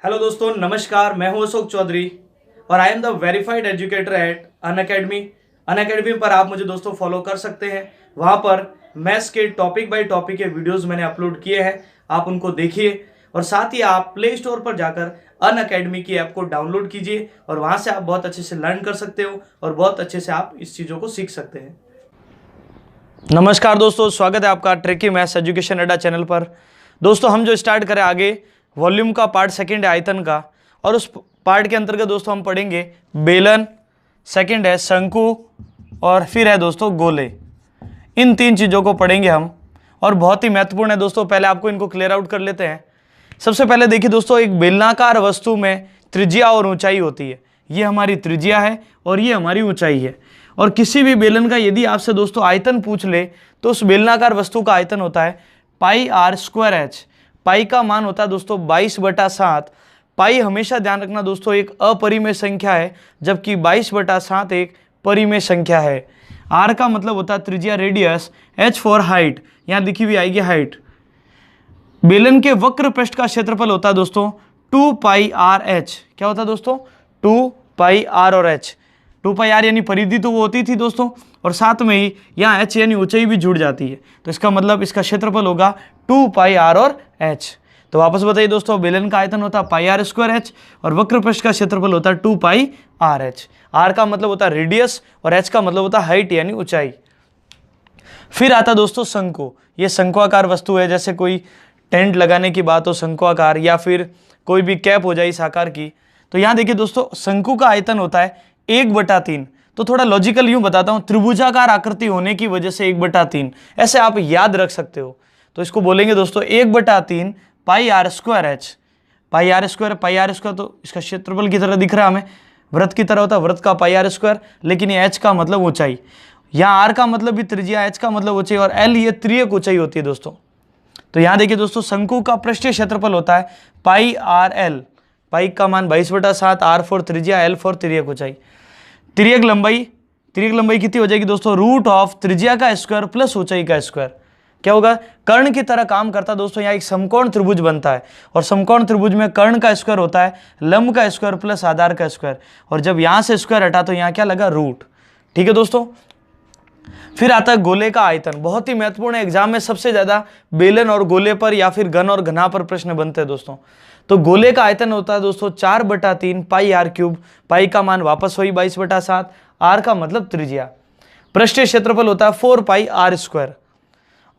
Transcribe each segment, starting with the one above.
Hello दोस्तों, नमस्कार। मैं हूं अशोक चौधरी और I am the verified educator eight Unacademy पर आप मुझे दोस्तों फॉलो कर सकते हैं। वहां पर मैथ्स के टॉपिक बाय टॉपिक के वीडियोस मैंने अपलोड किए हैं, आप उनको देखिए और साथ ही आप प्ले स्टोर पर जाकर अनअकैडमी की ऐप को डाउनलोड कीजिए और वहां से आप बहुत अच्छे से लर्न कर सकते हो और बहुत अच्छे से आप इस चीज़ों को सीख सकते हैं। नमस्कार दोस्तों, स्वागत है आपका ट्रिकी मैथ्स एजुकेशन अड्डा चैनल पर। दोस्तों, हम जो स्टार्ट करें आगे वॉल्यूम का पार्ट सेकंड है आयतन का, और उस पार्ट के अंतर्गत दोस्तों हम पढ़ेंगे बेलन, सेकंड है शंकु और फिर है दोस्तों गोले। इन तीन चीज़ों को पढ़ेंगे हम और बहुत ही महत्वपूर्ण है दोस्तों। पहले आपको इनको क्लियर आउट कर लेते हैं। सबसे पहले देखिए दोस्तों, एक बेलनाकार वस्तु में त्रिज्या और ऊंचाई होती है। ये हमारी त्रिज्या है और ये हमारी ऊंचाई है। और किसी भी बेलन का यदि आपसे दोस्तों आयतन पूछ ले तो उस बेलनाकार वस्तु का आयतन होता है पाई आर स्क्वायर एच। पाई का मान होता है दोस्तों 22/7। पाई हमेशा ध्यान रखना दोस्तों एक अपरिमेय संख्या है, जबकि 22/7 एक परिमेय संख्या है। आर का मतलब होता है त्रिज्या रेडियस, एच फॉर हाइट, यहाँ लिखी हुई आएगी हाइट। बेलन के वक्र पृष्ठ का क्षेत्रफल होता है दोस्तों 2 पाई आर एच। क्या होता है दोस्तों? 2 पाई आर और एच। 2 पाई आर यानी परिधि तो वो होती थी दोस्तों, और साथ में ही यहाँ एच यानी ऊंचाई भी जुड़ जाती है, तो इसका मतलब इसका क्षेत्रफल होगा 2 पाई आर और एच। तो वापस बताइए दोस्तों, बेलन का आयतन होता है पाई आर स्क्वायर एच और वक्र पृष्ठ का क्षेत्रफल होता है 2 पाई आर एच। आर का मतलब होता है रेडियस और एच का मतलब होता है हाइट यानी ऊंचाई। फिर आता दोस्तों शंकु। ये शंकुआकार वस्तु है, जैसे कोई टेंट लगाने की बात हो शंकुआकार, या फिर कोई भी कैप हो जाए इस आकार की। तो यहाँ देखिए दोस्तों, शंकु का आयतन होता है 1/3। तो थोड़ा लॉजिकल यूं बताता हूं, त्रिभुजाकार आकृति होने की वजह से 1/3 ऐसे आप याद रख सकते हो। तो इसको बोलेंगे दोस्तों 1/3 pi R square H. Pi R square तो इसका क्षेत्रफल की तरह दिख रहा है हमें, वृत्त की तरह होता है, वृत्त का पाई आर स्क्वायर, लेकिन ये एच का मतलब ऊंचाई। यहाँ आर का मतलब भी त्रिज्या, एच का मतलब ऊंचाई, और एल ये त्रियक ऊंचाई होती है दोस्तों। तो यहाँ देखिए दोस्तों, शंकु का पृष्ठीय क्षेत्रफल होता है पाई आर एल। पाई का मान 22/7, आर फॉर त्रिज्या, एल फॉर त्रियक ऊंचाई। त्रियक लंबाई कितनी हो जाएगी दोस्तों? रूट ऑफ त्रिज्या का स्क्वायर प्लस ऊंचाई का स्क्वायर। क्या होगा? कर्ण की तरह काम करता है दोस्तों। यहाँ एक समकोण त्रिभुज बनता है और समकोण त्रिभुज में कर्ण का स्क्वायर होता है लंब का स्क्वायर प्लस आधार का स्क्वायर, और जब यहाँ से स्क्वायर हटा तो यहाँ क्या लगा? रूट। ठीक है दोस्तों। फिर आता है गोले का आयतन। बहुत ही महत्वपूर्ण है, एग्जाम में सबसे ज्यादा बेलन और गोले पर या फिर घन और घना पर प्रश्न बनते हैं दोस्तों। तो गोले का आयतन होता है दोस्तों 4/3 पाई आर क्यूब। पाई का मान वापस वही 22/7, आर का मतलब त्रिज्या। पृष्ठीय क्षेत्रफल होता है 4 पाई आर स्क्वायर।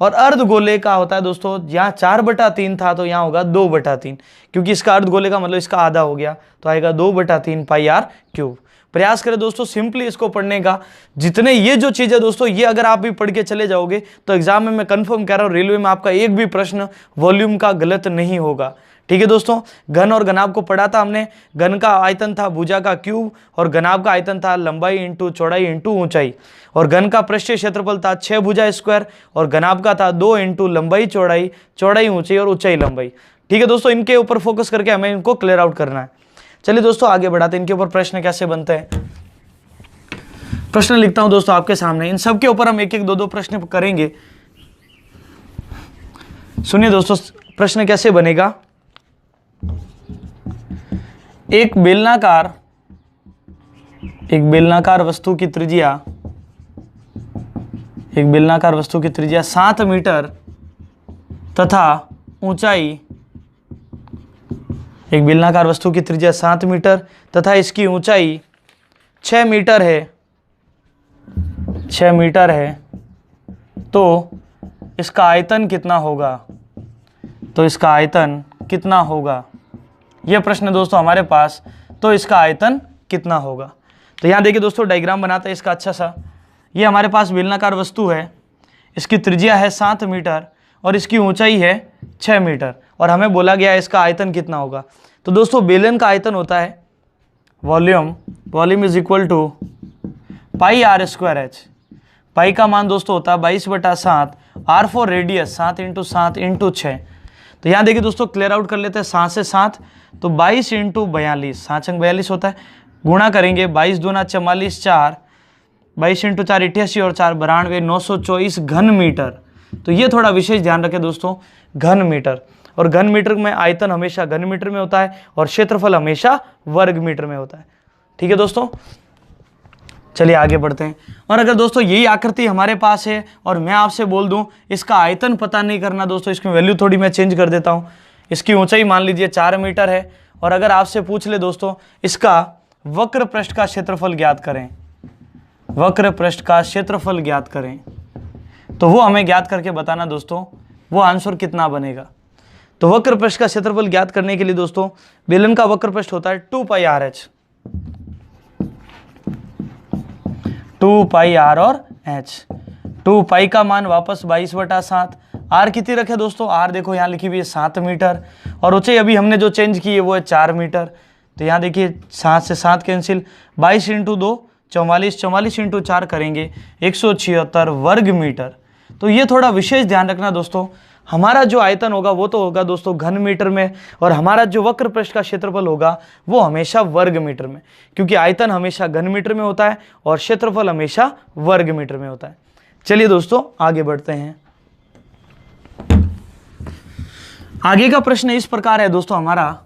और अर्ध गोले का होता है दोस्तों, यहाँ 4/3 था तो यहाँ होगा 2/3, क्योंकि इसका अर्ध गोले का मतलब इसका आधा हो गया, तो आएगा 2/3 पाई आर क्यूब। प्रयास करें दोस्तों सिंपली इसको पढ़ने का। जितने ये जो चीज़ है दोस्तों, ये अगर आप भी पढ़ के चले जाओगे तो एग्जाम में मैं कंफर्म कह रहा हूँ, रेलवे में आपका एक भी प्रश्न वॉल्यूम का गलत नहीं होगा। ठीक है दोस्तों। घन और घनाभ को पढ़ा था हमने। घन का आयतन था भुजा का क्यूब और घनाभ का आयतन था लंबाई इंटू चौड़ाई इंटू ऊंचाई। और घन का पृष्ठीय क्षेत्रफल था 6 भुजा स्क्वायर और घनाभ का था 2 इंटू लंबाई चौड़ाई, चौड़ाई ऊंचाई और ऊंचाई लंबाई। ठीक है दोस्तों, इनके ऊपर फोकस करके हमें इनको क्लियर आउट करना है। चलिए दोस्तों आगे बढ़ाते हैं, इनके ऊपर प्रश्न कैसे बनते हैं। प्रश्न लिखता हूं दोस्तों आपके सामने, इन सब के ऊपर हम एक एक दो प्रश्न करेंगे। सुनिए दोस्तों, प्रश्न कैसे बनेगा। एक बेलनाकार वस्तु की त्रिज्या 7 मीटर तथा ऊंचाई, एक बेलनाकार वस्तु की त्रिज्या 7 मीटर तथा इसकी ऊंचाई 6 मीटर है, तो इसका आयतन कितना होगा? यह प्रश्न दोस्तों हमारे पास, तो इसका आयतन कितना होगा। तो यहाँ देखिए दोस्तों, डायग्राम बनाते हैं इसका अच्छा सा। ये हमारे पास बेलनाकार वस्तु है, इसकी त्रिज्या है 7 मीटर और इसकी ऊंचाई है 6 मीटर, और हमें बोला गया है इसका आयतन कितना होगा। तो दोस्तों बेलन का आयतन होता है volume is equal to pi R square H. Pi का मान दोस्तों होता है 22/7, आर फॉर रेडियस 7 × 7 × 6। तो यहाँ देखिए दोस्तों, क्लियर आउट कर लेते हैं। 7 से 7 तो 22 × 42, 7 × 42 होता है। गुणा करेंगे 22 दूना 44, 4 22 × 4 88 और 4 92, 924 घन मीटर। तो ये थोड़ा विशेष ध्यान रखें दोस्तों, घन मीटर। और घन मीटर में आयतन हमेशा घन मीटर में होता है और क्षेत्रफल हमेशा वर्ग मीटर में होता है। ठीक है दोस्तों, चलिए आगे बढ़ते हैं। और अगर दोस्तों यही आकृति हमारे पास है और मैं आपसे बोल दूं इसका आयतन पता नहीं करना दोस्तों, इसकी वैल्यू थोड़ी मैं चेंज कर देता हूं। इसकी ऊंचाई मान लीजिए 4 मीटर है और अगर आपसे पूछ ले दोस्तों इसका वक्र पृष्ठ का क्षेत्रफल ज्ञात करें, वक्र पृष्ठ का क्षेत्रफल ज्ञात करें, तो वो हमें ज्ञात करके बताना दोस्तों वो आंसर कितना बनेगा। तो वक्र पृष्ठ का क्षेत्रफल ज्ञात करने के लिए दोस्तों बेलन का वक्र पृष्ठ होता है 2 पाई आर एच, 2 पाई आर और एच। 2 पाई का मान वापस 22/7, आर कितनी रखे दोस्तों, आर देखो यहाँ लिखी हुई है 7 मीटर और ऊंचाई अभी हमने जो चेंज की है वो है 4 मीटर। तो यहाँ देखिए 7 से 7 कैंसिल, 22 × 2 44, 44 × 4 करेंगे 176 वर्ग मीटर। तो ये थोड़ा विशेष ध्यान रखना दोस्तों, हमारा जो आयतन होगा वो तो होगा दोस्तों घन मीटर में और हमारा जो वक्र पृष्ठ का क्षेत्रफल होगा वो हमेशा वर्ग मीटर में, क्योंकि आयतन हमेशा घन मीटर में होता है और क्षेत्रफल हमेशा वर्ग मीटर में होता है। चलिए दोस्तों आगे बढ़ते हैं। आगे का प्रश्न इस प्रकार है दोस्तों हमारा,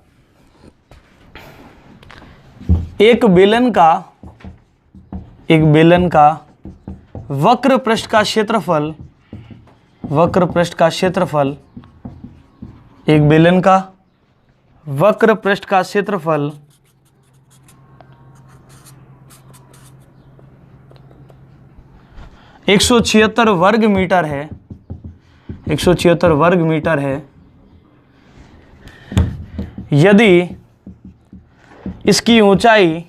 एक बेलन का वक्र पृष्ठ का क्षेत्रफल, वक्र पृष्ठ का क्षेत्रफल, एक बेलन का वक्र पृष्ठ का क्षेत्रफल 176 वर्ग मीटर है, 176 वर्ग मीटर है। यदि इसकी ऊंचाई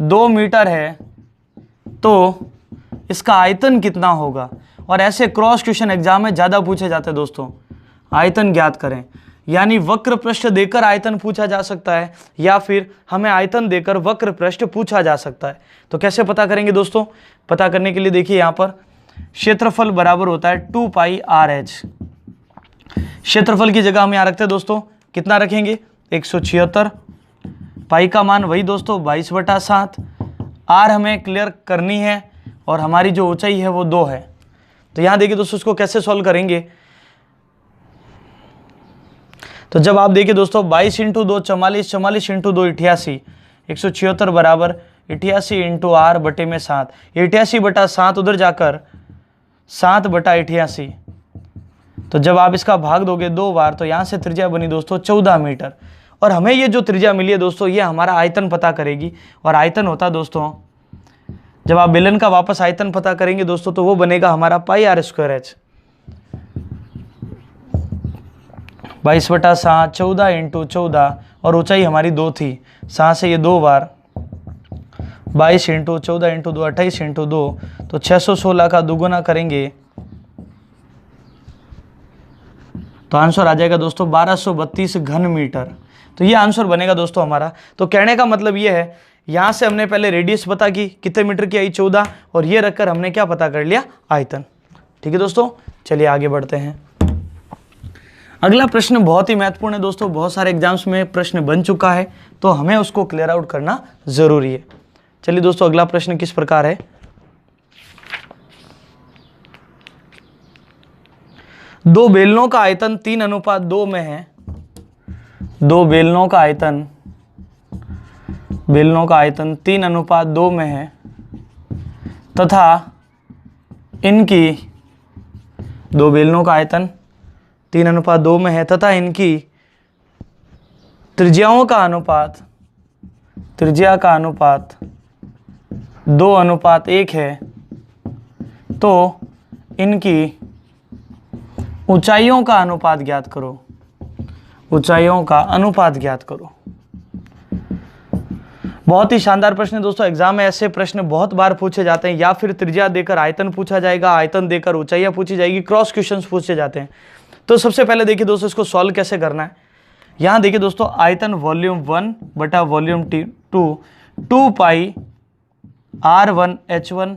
2 मीटर है तो इसका आयतन कितना होगा। और ऐसे क्रॉस क्वेश्चन एग्जाम में ज़्यादा पूछे जाते हैं दोस्तों, आयतन ज्ञात करें, यानी वक्र पृष्ठ देकर आयतन पूछा जा सकता है या फिर हमें आयतन देकर वक्र पृष्ठ पूछा जा सकता है। तो कैसे पता करेंगे दोस्तों, पता करने के लिए देखिए यहाँ पर क्षेत्रफल बराबर होता है 2 पाई आर एच। क्षेत्रफल की जगह हम यहाँ रखते हैं दोस्तों, कितना रखेंगे 176, पाई का मान वही दोस्तों 22/7, आर हमें क्लियर करनी है और हमारी जो ऊंचाई है वो 2 है। तो यहाँ देखिए दोस्तों इसको कैसे सॉल्व करेंगे, तो जब आप देखिए दोस्तों 22 × 2 44, 44 × 2 88, 176 बराबर 88 × r बटे में 7, 88/7 उधर जाकर 7/88। तो जब आप इसका भाग दोगे 2 बार तो यहाँ से त्रिज्या बनी दोस्तों 14 मीटर और हमें ये जो त्रिज्या मिली है दोस्तों ये हमारा आयतन पता करेगी। और आयतन होता दोस्तों, जब आप बेलन का वापस आयतन पता करेंगे दोस्तों तो वो बनेगा हमारा पाई आर स्क्वायर एच, 22/7, 14 × 14 और ऊंचाई हमारी 2 थी, 7 से ये 2 बार 22 × 14 × 2 28 × 2 तो 616 का दुगुना करेंगे तो आंसर आ जाएगा दोस्तों 1232 घन मीटर। तो ये आंसर बनेगा दोस्तों हमारा। तो कहने का मतलब ये है, यहाँ से हमने पहले रेडियस पता की कितने मीटर की आई 14 और ये रखकर हमने क्या पता कर लिया, आयतन। ठीक है दोस्तों, चलिए आगे बढ़ते हैं। अगला प्रश्न बहुत ही महत्वपूर्ण है दोस्तों, बहुत सारे एग्जाम्स में प्रश्न बन चुका है तो हमें उसको क्लियर आउट करना जरूरी है। चलिए दोस्तों अगला प्रश्न किस प्रकार है, 2 बेलनों का आयतन 3:2 में है, 2 बेलनों का आयतन 3:2 में है तथा इनकी 2 बेलनों का आयतन 3:2 में है तथा इनकी त्रिज्याओं का अनुपात 2:1 है। तो इनकी ऊंचाइयों का अनुपात ज्ञात करो, ऊंचाइयों का अनुपात ज्ञात करो। बहुत ही शानदार प्रश्न है दोस्तों, एग्जाम में ऐसे प्रश्न बहुत बार पूछे जाते हैं, या फिर त्रिज्या देकर आयतन पूछा जाएगा, आयतन देकर ऊंचाइयां पूछी जाएगी, क्रॉस क्वेश्चंस पूछे जाते हैं। तो सबसे पहले देखिए दोस्तों इसको सॉल्व कैसे करना है। यहाँ देखिए दोस्तों आयतन वॉल्यूम 1 बटा वॉल्यूम 2 2 पाई r1 h1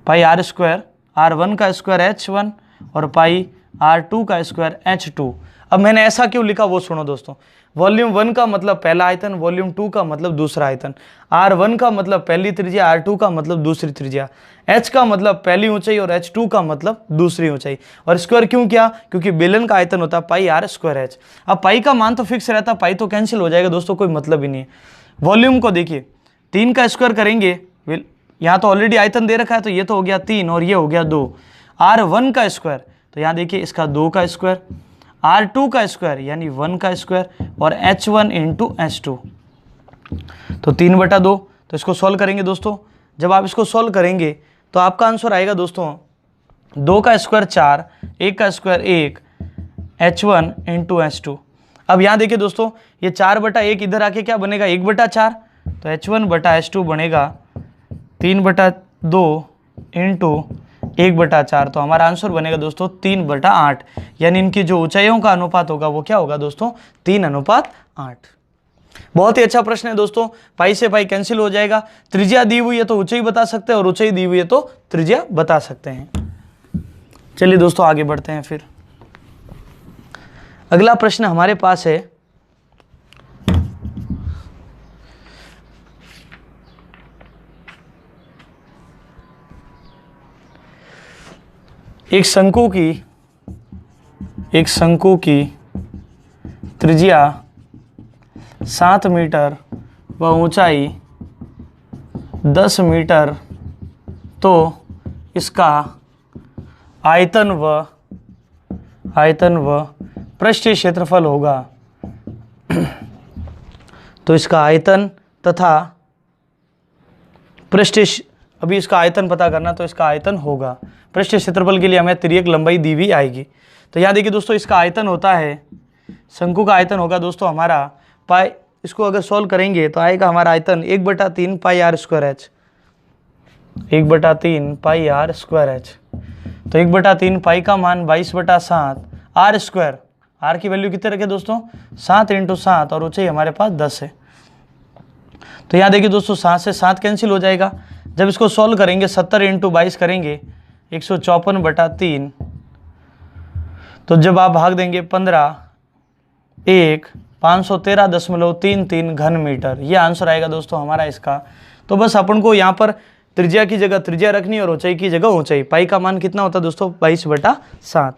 पाई r स्क्वायर, r1 का स्क्वायर h1 और पाई r2 का स्क्वायर h2। अब मैंने ऐसा क्यों लिखा वो सुनो दोस्तों। वॉल्यूम 1 का मतलब पहला आयतन, वॉल्यूम 2 का मतलब दूसरा आयतन, R1 का मतलब पहली त्रिज्या, R2 का मतलब दूसरी त्रिज्या, H का मतलब पहली ऊंचाई और H2 का मतलब दूसरी ऊंचाई। और स्क्वायर क्यों किया? क्योंकि बेलन का आयतन होता है पाई R स्क्वायर H। अब पाई का मान तो फिक्स रहता है, पाई तो कैंसिल हो जाएगा दोस्तों, कोई मतलब ही नहीं है। वॉल्यूम को देखिए, 3 का स्क्वायर करेंगे, यहाँ तो ऑलरेडी आयतन दे रखा है, तो ये तो हो गया 3 और ये हो गया 2। R1 का स्क्वायर, तो यहाँ देखिए इसका 2 का स्क्वायर, R2 का स्क्वायर यानी 1 का स्क्वायर, और H1 इंटू H2, तो 3/2। तो इसको सॉल्व करेंगे दोस्तों। जब आप इसको सॉल्व करेंगे तो आपका आंसर आएगा दोस्तों 2 का स्क्वायर 4, 1 का स्क्वायर 1, H1 इंटू H2। अब यहाँ देखिए दोस्तों, ये 4/1 इधर आके क्या बनेगा? 1/4, तो H1/H2 बनेगा 3/2 इंटू 1/4। तो हमारा आंसर बनेगा दोस्तों 3/8, यानी इनकी जो ऊंचाइयों का अनुपात होगा वो क्या होगा दोस्तों? 3:8। बहुत ही अच्छा प्रश्न है दोस्तों। पाई से पाई कैंसिल हो जाएगा। त्रिज्या दी हुई है तो ऊंचाई बता सकते हैं, और ऊंचाई दी हुई है तो त्रिज्या बता सकते हैं। चलिए दोस्तों आगे बढ़ते हैं। फिर अगला प्रश्न हमारे पास है, एक शंकु की त्रिज्या 7 मीटर व ऊंचाई 10 मीटर, तो इसका आयतन व पृष्ठीय क्षेत्रफल होगा। तो इसका आयतन तथा पृष्ठीय, अभी इसका आयतन पता करना, तो इसका आयतन होगा, पृष्ठीय क्षेत्रफल के लिए हमें तिर्यक लंबाई दी हुई आएगी। तो यहाँ देखिए दोस्तों, इसका आयतन होता है, शंकु का आयतन होगा दोस्तों हमारा पाई, इसको अगर सॉल्व करेंगे तो आएगा हमारा आयतन 1/3 पाई R स्क्वायर H, 1/3 पाई R स्क्वायर H। तो 1/3 पाई का मान 22/7 R स्क्वायर, R की वैल्यू कितने रखे दोस्तों? 7 × 7, और ऊंचाई हमारे पास 10 है। तो यहाँ देखिए दोस्तों, 7 से 7 कैंसिल हो जाएगा। जब इसको सॉल्व करेंगे 70 × 22 करेंगे 154/3, तो जब आप भाग देंगे 15, 1 513.33 घन मीटर, ये आंसर आएगा दोस्तों हमारा इसका। तो बस अपन को यहाँ पर त्रिज्या की जगह त्रिज्या रखनी और ऊंचाई की जगह ऊंचाई। पाई का मान कितना होता है दोस्तों? 22/7।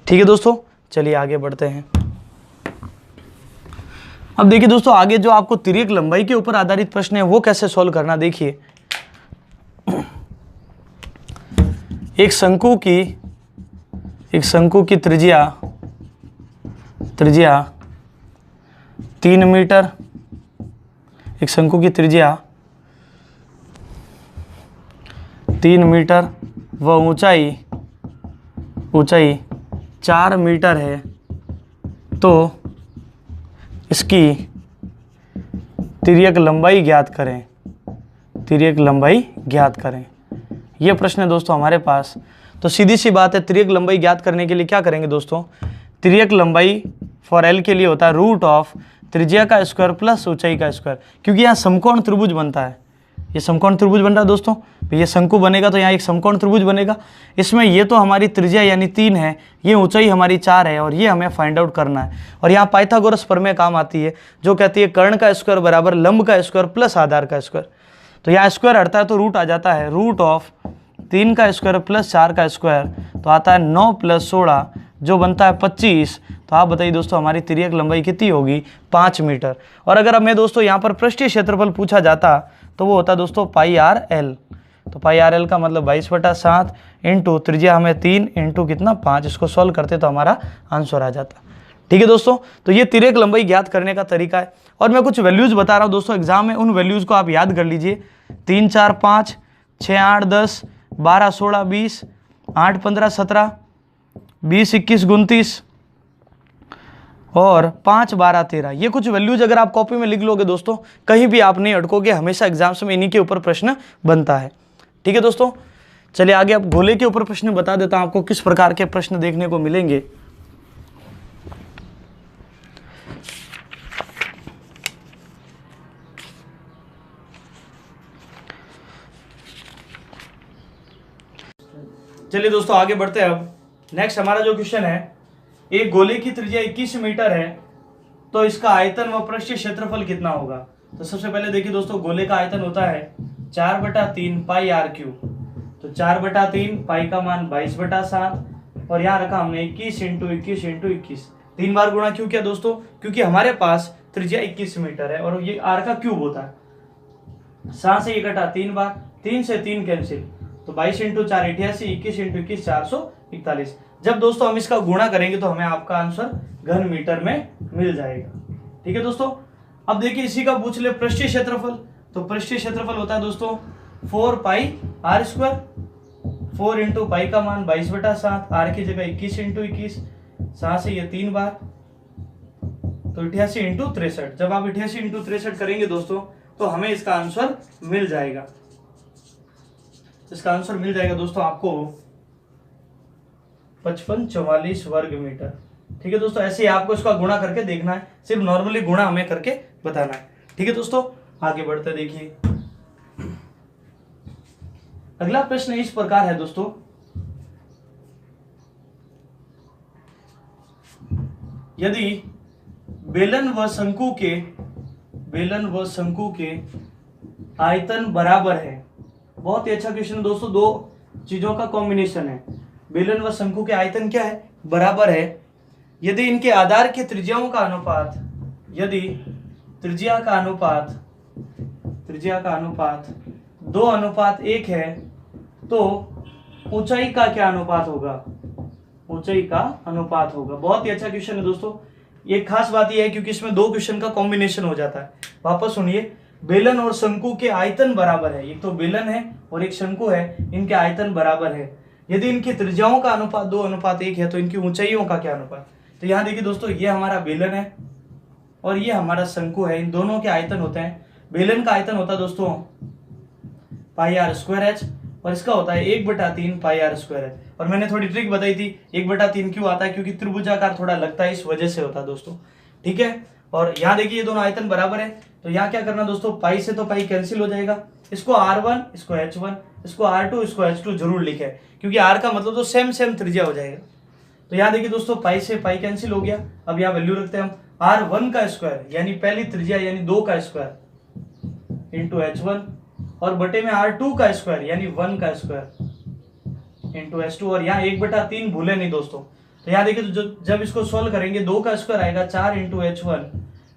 ठीक है दोस्तों, चलिए आगे बढ़ते हैं। अब देखिए दोस्तों, आगे जो आपको तिर्यक लंबाई के ऊपर आधारित प्रश्न है वो कैसे सॉल्व करना, देखिए। एक शंकु की त्रिज्या 3 मीटर, एक शंकु की त्रिज्या 3 मीटर व ऊंचाई 4 मीटर है, तो इसकी तिर्यक लंबाई ज्ञात करें। यह प्रश्न है दोस्तों हमारे पास। तो सीधी सी बात है, तिर्यक लंबाई ज्ञात करने के लिए क्या करेंगे दोस्तों? तिर्यक लंबाई फॉर एल के लिए होता है √ऑफ त्रिज्या का स्क्वायर प्लस ऊंचाई का स्क्वायर, क्योंकि यहाँ समकोण त्रिभुज बनता है। ये समकोण त्रिभुज बन रहा है दोस्तों, तो ये शंकु बनेगा तो यहाँ एक समकोण त्रिभुज बनेगा। इसमें ये तो हमारी त्रिज्या यानी 3 है, ये ऊंचाई हमारी 4 है, और ये हमें फाइंड आउट करना है। और यहाँ पाइथागोरस प्रमेय काम आती है, जो कहती है कर्ण का स्क्वायर बराबर लंब का स्क्वायर प्लस आधार का स्क्वायर। तो यहाँ स्क्वायर हटता है तो रूट आ जाता है, √ऑफ 3 का स्क्वायर प्लस 4 का स्क्वायर, तो आता है 9 + 16 जो बनता है 25। तो आप बताइए दोस्तों हमारी तिर्यक लंबाई कितनी होगी? 5 मीटर। और अगर हमें दोस्तों यहाँ पर पृष्ठीय क्षेत्रफल पूछा जाता तो वो होता दोस्तों पाई RL। तो पाई RL का मतलब 22/7 इंटू त्रिज्या हमें 3 इंटू कितना 5, इसको सॉल्व करते तो हमारा आंसर आ जाता। ठीक है दोस्तों, तो ये तिर्यक लंबाई ज्ञात करने का तरीका है। और मैं कुछ वैल्यूज बता रहा हूँ दोस्तों एग्जाम में, उन वैल्यूज को आप याद कर लीजिए। 3 4 5 6 8 10 12 16 20 8 15 17 20 21 29 और 5 12 13, ये कुछ वैल्यूज अगर आप कॉपी में लिख लोगे दोस्तों, कहीं भी आप नहीं अटकोगे, हमेशा एग्जाम्स में इन्हीं के ऊपर प्रश्न बनता है। ठीक है दोस्तों, चलिए आगे। अब गोले के ऊपर प्रश्न बता देता हूं आपको किस प्रकार के प्रश्न देखने को मिलेंगे। चलिए दोस्तों आगे बढ़ते हैं। अब नेक्स्ट हमारा जो क्वेश्चन है एक गोले की त्रिज्या 21 मीटर है तो इसका आयतन व पृष्ठीय क्षेत्रफल कितना होगा। तो सबसे पहले देखिए दोस्तों, गोले का आयतन होता है 4/3 पाई आर क्यूब। तो 4/3 पाई का मान 22/7 और यहाँ रखा हमने 21 × 21 × 21। 3 बार गुणा क्यों किया दोस्तों, क्योंकि हमारे पास त्रिज्या 21 मीटर है और ये आर का क्यूब होता है। 7 से ये कटा 3 बार, 3 से 3 कैंसिल, तो 22 × 4 88, 21 × 21 441। जब दोस्तों हम इसका गुणा करेंगे तो हमें आपका आंसर घन मीटर में मिल जाएगा। ठीक है दोस्तों। अब देखिए इसी का पूछ ले पृष्ठीय क्षेत्रफल। तो पृष्ठीय क्षेत्रफल होता है दोस्तों 4 पाई आर स्क्वायर। 4 × पाई का मान 22/7, आर की जगह 21 × 21, 7 से ये 3 बार, तो 88 × 63। जब आप 88 × 63 करेंगे दोस्तों तो हमें इसका आंसर मिल जाएगा। इसका आंसर मिल जाएगा दोस्तों आपको 5544 वर्ग मीटर। ठीक है दोस्तों, ऐसे ही आपको इसका गुणा करके देखना है, सिर्फ नॉर्मली गुणा हमें करके बताना है। ठीक है दोस्तों, आगे बढ़ते देखिए। अगला प्रश्न इस प्रकार है दोस्तों, यदि बेलन व शंकु के आयतन बराबर है। बहुत ही अच्छा क्वेश्चन दोस्तों, दो चीजों का कॉम्बिनेशन है। बेलन व शंकु के आयतन क्या है, बराबर है। यदि इनके आधार की त्रिज्याओं का अनुपात, यदि त्रिज्या का अनुपात 2:1 है तो ऊंचाई का क्या अनुपात होगा, ऊंचाई का अनुपात होगा। बहुत ही अच्छा क्वेश्चन है दोस्तों। ये खास बात यह है क्योंकि इसमें दो क्वेश्चन का कॉम्बिनेशन हो जाता है। वापस सुनिए, बेलन और शंकु के आयतन बराबर है। एक तो बेलन है और एक शंकु है, इनके आयतन बराबर है। यदि इनकी त्रिज्याओं का अनुपात 2:1 है तो इनकी ऊंचाइयों का क्या अनुपात। तो यहाँ देखिए दोस्तों, ये हमारा बेलन है और ये हमारा शंकु है। इन दोनों के आयतन होते हैं, बेलन का आयतन होता है दोस्तों पाई आर स्क्वायर एच और इसका होता है 1/3 पाई आर स्क्वायर एच। और मैंने थोड़ी ट्रिक बताई थी, 1/3 क्यों आता है, क्योंकि त्रिभुजाकार थोड़ा लगता है, इस वजह से होता है दोस्तों। ठीक है, और यहाँ देखिए ये दोनों आयतन बराबर है तो यहाँ क्या करना दोस्तों, पाई से तो पाई कैंसिल हो जाएगा। इसको R1, इसको H1, इसको R2, इसको H2 जरूर लिखे, क्योंकि R का मतलब तो सेम त्रिज्या हो जाएगा। तो यहाँ देखिए दोस्तों, पाई से पाई कैंसिल हो गया। अब यहाँ वैल्यू रखते हैं हम R1 का स्क्वायर यानी पहली त्रिज्या यानी 2 का स्क्वायर इंटू H1 और बटे में R2 का स्क्वायर यानी 1 का स्क्वायर इंटू H2 और यहाँ 1/3 भूले नहीं दोस्तों। तो यहाँ देखिए तो जब इसको सोल्व करेंगे 2 का स्क्वायर आएगा 4 इंटू H1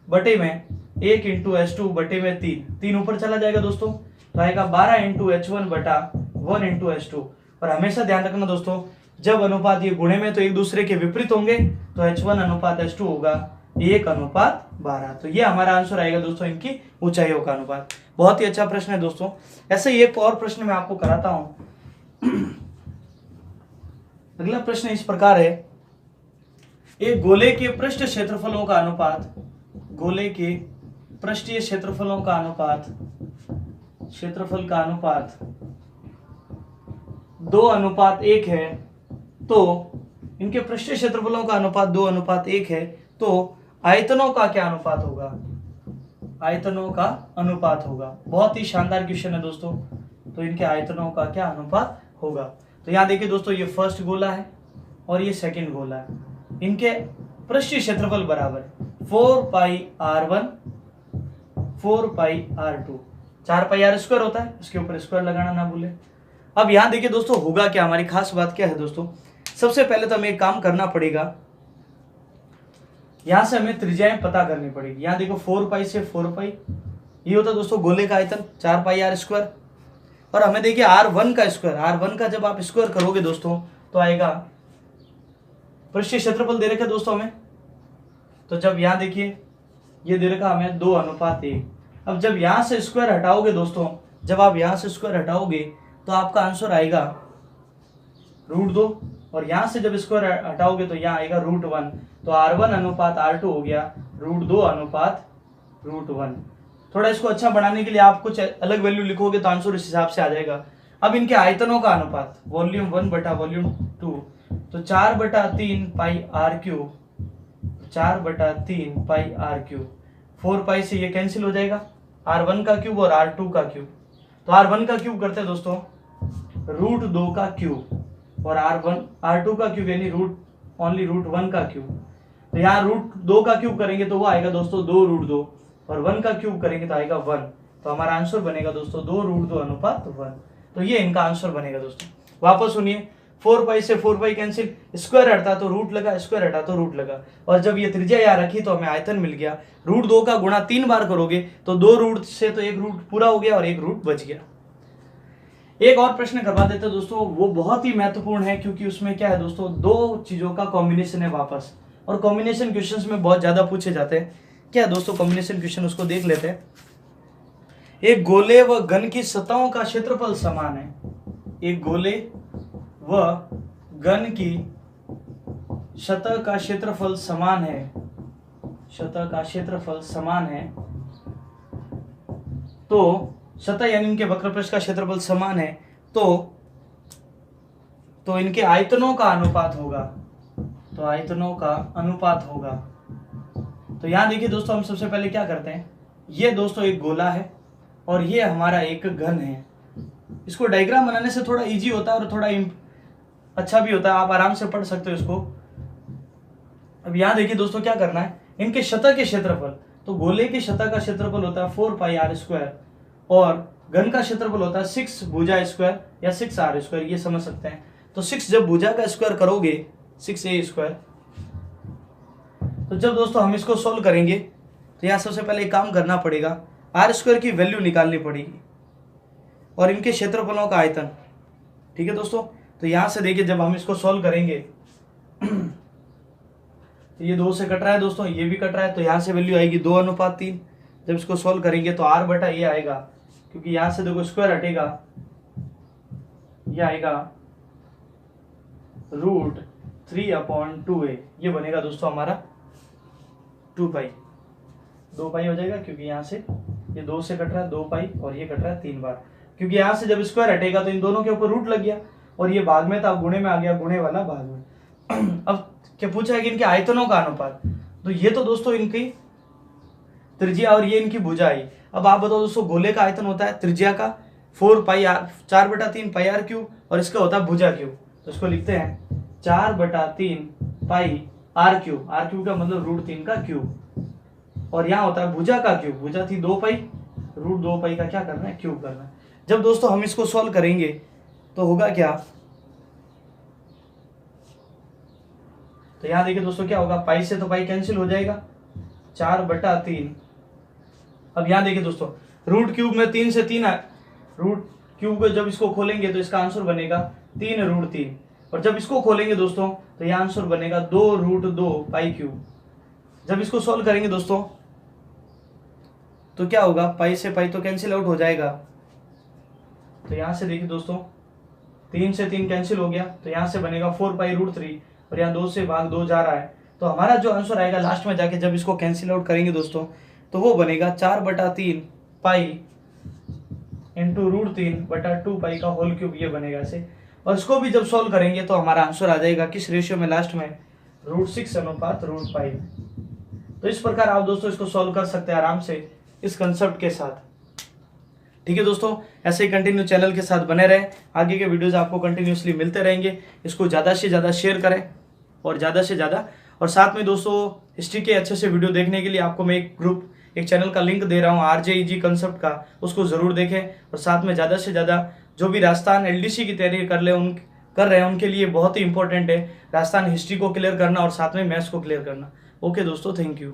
बटे में 1 इंटू H2 बटे में 3 ऊपर चला जाएगा दोस्तों, तो आएगा 12 इंटू H1 बटा 1 इंटू H2। और हमेशा ध्यान रखना दोस्तों, जब अनुपात ये गुणे में तो एक दूसरे के विपरीत होंगे, तो H1 अनुपात H2 होगा 1:12। तो ये हमारा आंसर आएगा दोस्तों इनकी ऊंचाइयों का अनुपात। बहुत ही अच्छा प्रश्न है दोस्तों। ऐसे ही एक और प्रश्न मैं आपको कराता हूं। अगला प्रश्न इस प्रकार है, एक गोले के पृष्ठ क्षेत्रफलों का अनुपात, गोले के पृष्ठीय क्षेत्रफलों का अनुपात, क्षेत्रफल का अनुपात 2:1 है तो इनके पृष्ठीय क्षेत्रफलों का अनुपात 2:1 है तो आयतनों का क्या अनुपात होगा, आयतनों का अनुपात होगा। बहुत ही शानदार क्वेश्चन है दोस्तों। तो इनके आयतनों का क्या अनुपात होगा। तो यहाँ देखिए दोस्तों, ये फर्स्ट गोला है और ये सेकंड गोला है। इनके पृष्ठीय क्षेत्रफल बराबर है 4 पाई R1 4 पाई R2। 4 पाई R स्क्वायर होता है, इसके ऊपर स्क्वायर लगाना ना भूले। अब यहाँ देखिए दोस्तों, होगा क्या, हमारी खास बात क्या है दोस्तों। सबसे पहले तो हमें एक काम करना पड़ेगा, यहां से हमें त्रिज्याएं पता करनी पड़ेगी। यहाँ देखो 4 पाई से 4 पाई, ये होता है दोस्तों गोले का आयतन 4 पाई R स्क्वायर। और हमें देखिए R1 का स्क्वायर, R1 का जब आप स्क्वायर करोगे दोस्तों तो आएगा, पृष्ठीय क्षेत्रफल दे रखा है दोस्तों हमें, तो जब यहाँ देखिए ये दे रखा हमें 2:1। अब जब यहाँ से स्क्वायर हटाओगे दोस्तों, जब आप यहाँ से स्क्वायर हटाओगे तो आपका आंसर आएगा √2 और यहाँ से जब स्क्वायर हटाओगे तो यहाँ आएगा √1। तो R1 अनुपात R2 हो गया √2 अनुपात √1। थोड़ा इसको अच्छा बनाने के लिए आप कुछ अलग वैल्यू लिखोगे तो आंसर इस हिसाब से आ जाएगा। अब इनके आयतनों का अनुपात वॉल्यूम 1 बटा वॉल्यूम 2, तो 4/3 पाई R3, 4/3 पाई R3। 4 पाई से ये कैंसिल हो जाएगा, R1 का क्यूब और R2 का क्यूब। तो R1 का क्यूब करते हैं दोस्तों √2 का क्यूब और R2 का क्यूब यानी ओनली √1 का क्यूब। तो यहाँ √2 का क्यूब करेंगे तो वो आएगा दोस्तों 2√2, और 1 का क्यूब करेंगे तो आएगा 1। तो हमारा आंसर बनेगा दोस्तों 2√2:1। तो ये इनका आंसर बनेगा दोस्तों। वापस सुनिए, 4 पाई से 4 पाई कैंसिल, स्क्वायर हटा तो रूट लगा, स्क्वायर हटा तो रूट लगा, और जब ये त्रिज्या यहाँ रखी तो हमें आयतन मिल गया। √2 का गुणा 3 बार करोगे तो 2 रूट से तो 1 रूट पूरा हो गया और 1 रूट बच गया। एक और प्रश्न करवा देते हैं दोस्तों, वो बहुत ही महत्वपूर्ण है क्योंकि उसमें क्या है दोस्तों, दो चीजों का कॉम्बिनेशन है वापस, और कॉम्बिनेशन क्वेश्चंस में बहुत ज्यादा पूछे जाते हैं। क्या है दोस्तों कॉम्बिनेशन क्वेश्चन, उसको देख लेते हैं। एक गोले व घन की सतहों का क्षेत्रफल समान है। एक गोले व घन की सतह का क्षेत्रफल समान है, सतह का क्षेत्रफल समान है। तो सतह यानी इनके वक्रपृष्ठ का क्षेत्रफल समान है, तो इनके आयतनों का अनुपात होगा, तो आयतनों का अनुपात होगा। तो यहां देखिए दोस्तों, हम सबसे पहले क्या करते हैं, ये दोस्तों एक गोला है और ये हमारा एक घन है। इसको डायग्राम बनाने से थोड़ा इजी होता है और थोड़ा अच्छा भी होता है, आप आराम से पढ़ सकते हो इसको। अब यहां देखिए दोस्तों क्या करना है, इनके सतह के क्षेत्रफल, तो गोले की सतह का क्षेत्रफल होता है 4 पाई r², और घन का क्षेत्रफल होता है 6 भुजा स्क्वायर या 6r², ये समझ सकते हैं। तो 6 जब भुजा का स्क्वायर करोगे 6a², तो जब दोस्तों हम इसको सोल्व करेंगे तो यहाँ सबसे पहले एक काम करना पड़ेगा, r² की वैल्यू निकालनी पड़ेगी और इनके क्षेत्रफलों का आयतन। ठीक है दोस्तों, तो यहां से देखिए जब हम इसको सोल्व करेंगे तो ये 2 से कट रहा है दोस्तों, ये भी कट रहा है, तो यहां से वैल्यू आएगी 2:3। जब इसको सोल्व करेंगे तो r बटा ये आएगा, क्योंकि यहां से देखो स्क्वायर हटेगा, ये आएगा √3/2a। ये बनेगा दोस्तों हमारा 2 पाई, 2 पाई हो जाएगा, क्योंकि यहाँ से ये 2 से कट रहा है 2 पाई, और ये कट रहा है 3 बार, क्योंकि यहाँ से जब स्क्वायर हटेगा तो इन दोनों के ऊपर रूट लग गया, और ये भाग में था गुणे में आ गया, गुणे वाला भाग में। अब क्या पूछा है कि इनके आयतनों का अनुपात, तो ये तो दोस्तों इनकी त्रिज्या और ये इनकी भुजा आई। अब आप बताओ दोस्तों, गोले का आयतन होता है त्रिज्या का 4 पाई r, 4/3 पाई r³, और इसका होता है भुजा क्यूब। तो इसको लिखते हैं 4/3 पाई r³ r³ का मतलब √3 का क्यूब, और यहाँ होता है भुजा का क्यूब, भुजा थी 2 पाई, √2 पाई का क्या करना है, क्यूब करना है। जब दोस्तों हम इसको सॉल्व करेंगे तो होगा क्या, तो यहां देखिए दोस्तों क्या होगा, पाई से तो पाई कैंसिल हो जाएगा, 4/3। अब यहां देखिए दोस्तों, √³ में 3 से 3 है, √³ को जब इसको खोलेंगे तो इसका आंसर बनेगा 3√3, और जब इसको खोलेंगे दोस्तों तो यह आंसर बनेगा 2√2 पाई³। जब इसको सॉल्व करेंगे दोस्तों तो क्या होगा, पाई से पाई तो कैंसिल आउट हो जाएगा, तो यहां से देखिए दोस्तों 3 से 3 कैंसिल हो गया, तो यहां से बनेगा 4 पाई √3, और यहाँ 2 से भाग 2 जा रहा है, तो हमारा जो आंसर आएगा लास्ट में जाके जब इसको कैंसिल आउट करेंगे दोस्तों, तो वो बनेगा 4/3 पाई इंटू √3/2 पाई का होल क्यूब, ये बनेगा ऐसे। और इसको भी जब सॉल्व करेंगे तो हमारा आंसर आ जाएगा किस रेशियो में, लास्ट में √6/√पाई। तो इस प्रकार आप दोस्तों इसको सॉल्व कर सकते हैं आराम से इस कंसेप्ट के साथ। ठीक है दोस्तों, ऐसे ही कंटिन्यू चैनल के साथ बने रहें, आगे के वीडियोस आपको कंटिन्यूसली मिलते रहेंगे। इसको ज़्यादा से ज़्यादा शेयर करें और ज़्यादा से ज़्यादा, और साथ में दोस्तों हिस्ट्री के अच्छे से वीडियो देखने के लिए आपको मैं एक चैनल का लिंक दे रहा हूँ RJEG कंसेप्ट का, उसको ज़रूर देखें। और साथ में ज़्यादा से ज़्यादा जो भी राजस्थान LDC की तैयारी कर रहे हैं उनके लिए बहुत ही इंपॉर्टेंट है राजस्थान हिस्ट्री को क्लियर करना और साथ में मैथ्स को क्लियर करना। ओके दोस्तों, थैंक यू।